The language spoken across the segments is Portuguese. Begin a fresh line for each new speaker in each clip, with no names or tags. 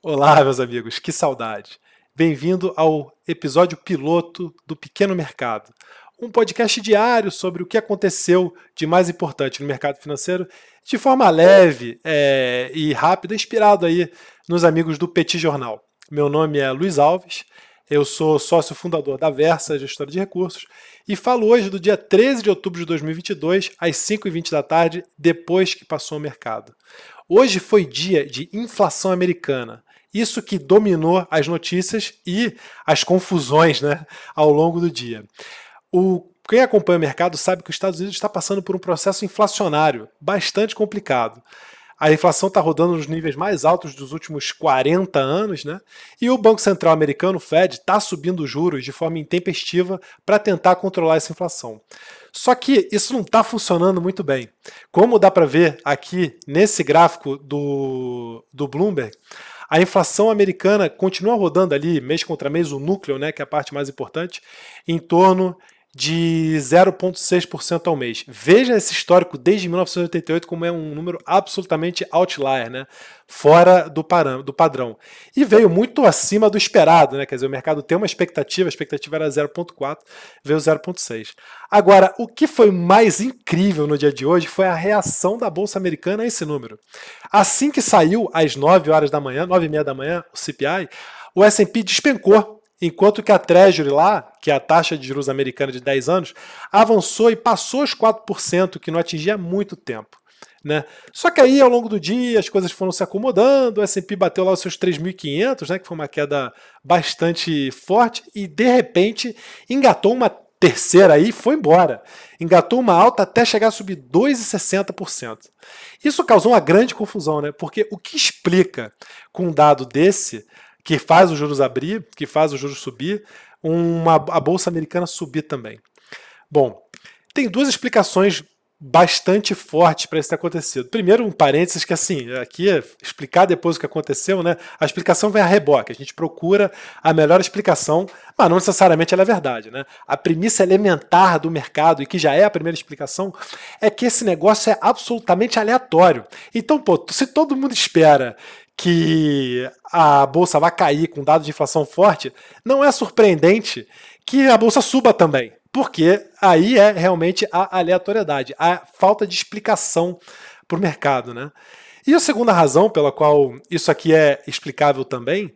Olá, meus amigos, que saudade! Bem-vindo ao episódio piloto do Pequeno Mercado, um podcast diário sobre o que aconteceu de mais importante no mercado financeiro, de forma leve e rápida, inspirado aí nos amigos do Petit Jornal. Meu nome é Luiz Alves, eu sou sócio fundador da Versa Gestora de Recursos e falo hoje do dia 13 de outubro de 2022, às 5h20 da tarde, depois que passou o mercado. Hoje foi dia de inflação americana. Isso que dominou as notícias e as confusões, né, ao longo do dia. Quem acompanha o mercado sabe que os Estados Unidos está passando por um processo inflacionário bastante complicado. A inflação está rodando nos níveis mais altos dos últimos 40 anos, né? E o Banco Central americano, o Fed, está subindo os juros de forma intempestiva para tentar controlar essa inflação. Só que isso não está funcionando muito bem. Como dá para ver aqui nesse gráfico do Bloomberg, a inflação americana continua rodando ali, mês contra mês, o núcleo, né, que é a parte mais importante, em torno de 0,6% ao mês. Veja esse histórico desde 1988 como é um número absolutamente outlier, né? Fora do padrão. E veio muito acima do esperado, né? Quer dizer, o mercado tem uma expectativa, a expectativa era 0,4, veio 0,6. Agora, o que foi mais incrível no dia de hoje foi a reação da Bolsa Americana a esse número. Assim que saiu, às 9 horas da manhã, 9h30 da manhã, o CPI, o S&P despencou, enquanto que a Treasury lá, que é a taxa de juros americana de 10 anos, avançou e passou os 4%, que não atingia há muito tempo. Né? Só que aí, ao longo do dia, as coisas foram se acomodando, o S&P bateu lá os seus 3.500, né, que foi uma queda bastante forte, e de repente engatou uma terceira aí e foi embora. Engatou uma alta até chegar a subir 2,60%. Isso causou uma grande confusão, né? Porque o que explica com um dado desse que faz os juros abrir, que faz os juros subir, a Bolsa Americana subir também. Bom, tem duas explicações bastante fortes para isso ter acontecido. Primeiro, um parênteses que assim, aqui é explicar depois o que aconteceu, né? A explicação vem a reboque, a gente procura a melhor explicação, mas não necessariamente ela é verdade, né? A premissa elementar do mercado, e que já é a primeira explicação, é que esse negócio é absolutamente aleatório. Então, pô, se todo mundo espera que a bolsa vai cair com dado de inflação forte, não é surpreendente que a bolsa suba também. Porque aí é realmente a aleatoriedade, a falta de explicação para o mercado. Né? E a segunda razão pela qual isso aqui é explicável também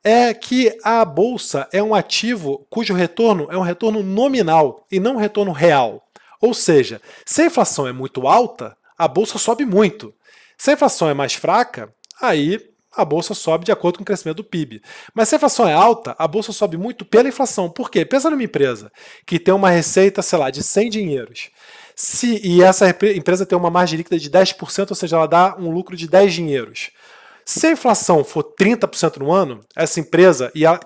é que a bolsa é um ativo cujo retorno é um retorno nominal e não um retorno real. Ou seja, se a inflação é muito alta, a bolsa sobe muito. Se a inflação é mais fraca, aí a bolsa sobe de acordo com o crescimento do PIB. Mas se a inflação é alta, a bolsa sobe muito pela inflação. Por quê? Pensa numa empresa que tem uma receita, sei lá, de 100 dinheiros. E essa empresa tem uma margem líquida de 10%, ou seja, ela dá um lucro de 10 dinheiros. Se a inflação for 30% no ano, essa empresa, e ela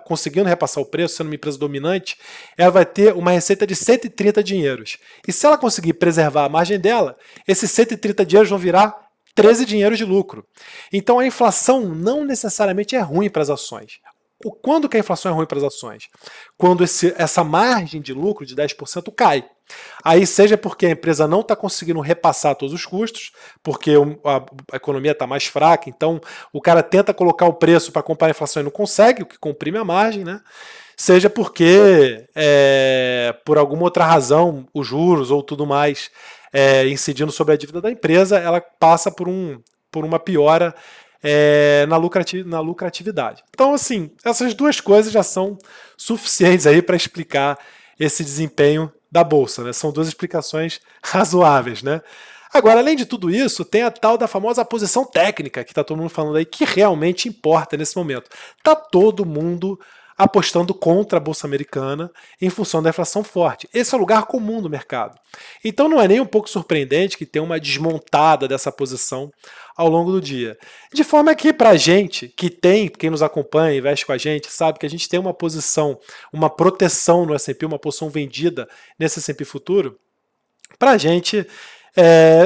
conseguindo repassar o preço, sendo uma empresa dominante, ela vai ter uma receita de 130 dinheiros. E se ela conseguir preservar a margem dela, esses 130 dinheiros vão virar 13 dinheiros de lucro. Então a inflação não necessariamente é ruim para as ações. Quando que a inflação é ruim para as ações? Quando essa margem de lucro de 10% cai. Aí seja porque a empresa não está conseguindo repassar todos os custos, porque a economia está mais fraca, então o cara tenta colocar o preço para comprar a inflação e não consegue, o que comprime a margem, né? Seja porque, por alguma outra razão, os juros ou tudo mais incidindo sobre a dívida da empresa, ela passa por uma piora na lucratividade. Então, assim, essas duas coisas já são suficientes aí para explicar esse desempenho da bolsa, né? São duas explicações razoáveis, né? Agora, além de tudo isso, tem a tal da famosa posição técnica que está todo mundo falando aí, que realmente importa nesse momento. Tá todo mundo apostando contra a Bolsa Americana em função da inflação forte. Esse é o lugar comum do mercado. Então não é nem um pouco surpreendente que tenha uma desmontada dessa posição ao longo do dia. De forma que para a gente, quem nos acompanha, investe com a gente, sabe que a gente tem uma posição, uma proteção no S&P, uma posição vendida nesse S&P futuro, para a gente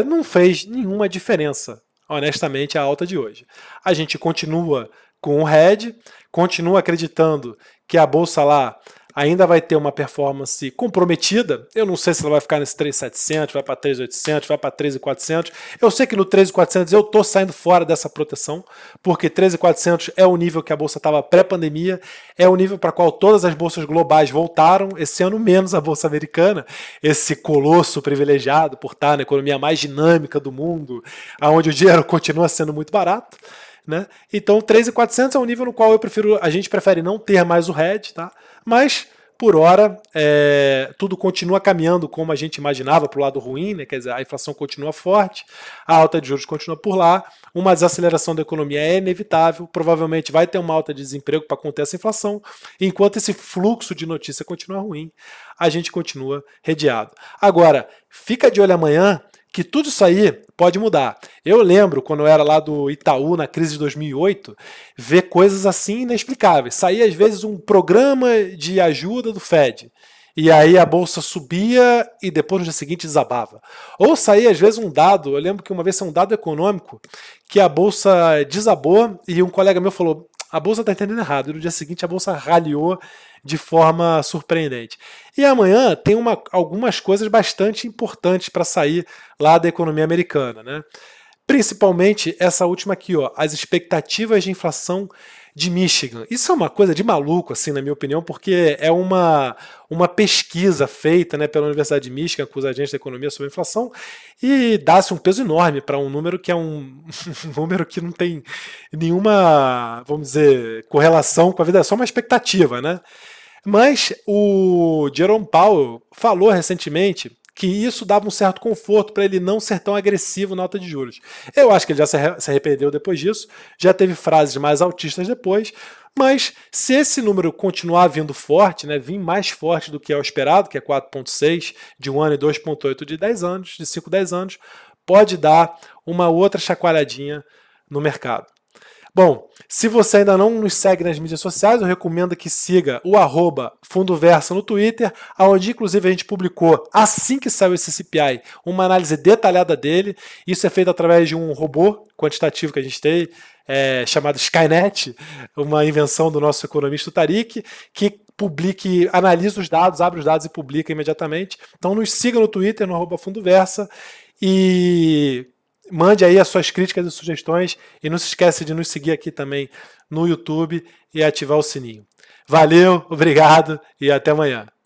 não fez nenhuma diferença, honestamente, a alta de hoje. A gente continua com o hedge, continua acreditando que a bolsa lá, ainda vai ter uma performance comprometida. Eu não sei se ela vai ficar nesse 3.700, vai para 3.800, vai para 3.400. Eu sei que no 3.400 eu estou saindo fora dessa proteção, porque 13.400 é o nível que a bolsa estava pré-pandemia, é o nível para qual todas as bolsas globais voltaram, esse ano menos a bolsa americana, esse colosso privilegiado por estar na economia mais dinâmica do mundo, onde o dinheiro continua sendo muito barato. Né? Então 3.400 é um nível no qual a gente prefere não ter mais o hedge, tá? Mas por hora tudo continua caminhando como a gente imaginava para o lado ruim, né? Quer dizer, a inflação continua forte, a alta de juros continua por lá, uma desaceleração da economia é inevitável, provavelmente vai ter uma alta de desemprego para conter essa inflação, enquanto esse fluxo de notícia continua ruim, a gente continua redeado. Agora, fica de olho amanhã, que tudo isso aí pode mudar. Eu lembro, quando eu era lá do Itaú, na crise de 2008, ver coisas assim inexplicáveis. Saía, às vezes, um programa de ajuda do Fed, e aí a bolsa subia e depois no dia seguinte desabava. Ou saía, às vezes, um dado, eu lembro que uma vez saiu um dado econômico, que a bolsa desabou e um colega meu falou, a bolsa está entendendo errado, e no dia seguinte a bolsa ralhou de forma surpreendente. E amanhã tem algumas coisas bastante importantes para sair lá da economia americana, né? Principalmente essa última aqui, ó, as expectativas de inflação de Michigan. Isso é uma coisa de maluco, assim, na minha opinião, porque é uma pesquisa feita, né, pela Universidade de Michigan com os agentes da economia sobre a inflação e dá-se um peso enorme para um número que é um número que não tem nenhuma, vamos dizer, correlação com a vida, é só uma expectativa, né? Mas o Jerome Powell falou recentemente que isso dava um certo conforto para ele não ser tão agressivo na alta de juros. Eu acho que ele já se arrependeu depois disso, já teve frases mais altistas depois, mas se esse número continuar vindo forte, né, vir mais forte do que é o esperado, que é 4,6 de um ano e 2,8 de 10 anos, de 5, 10 anos, pode dar uma outra chacoalhadinha no mercado. Bom, se você ainda não nos segue nas mídias sociais, eu recomendo que siga o @FundoVersa no Twitter, onde inclusive a gente publicou, assim que saiu esse CPI, uma análise detalhada dele. Isso é feito através de um robô quantitativo que a gente tem, chamado Skynet, uma invenção do nosso economista Tariq, que analisa os dados, abre os dados e publica imediatamente. Então nos siga no Twitter, no @FundoVersa, e mande aí as suas críticas e sugestões e não se esqueça de nos seguir aqui também no YouTube e ativar o sininho. Valeu, obrigado e até amanhã.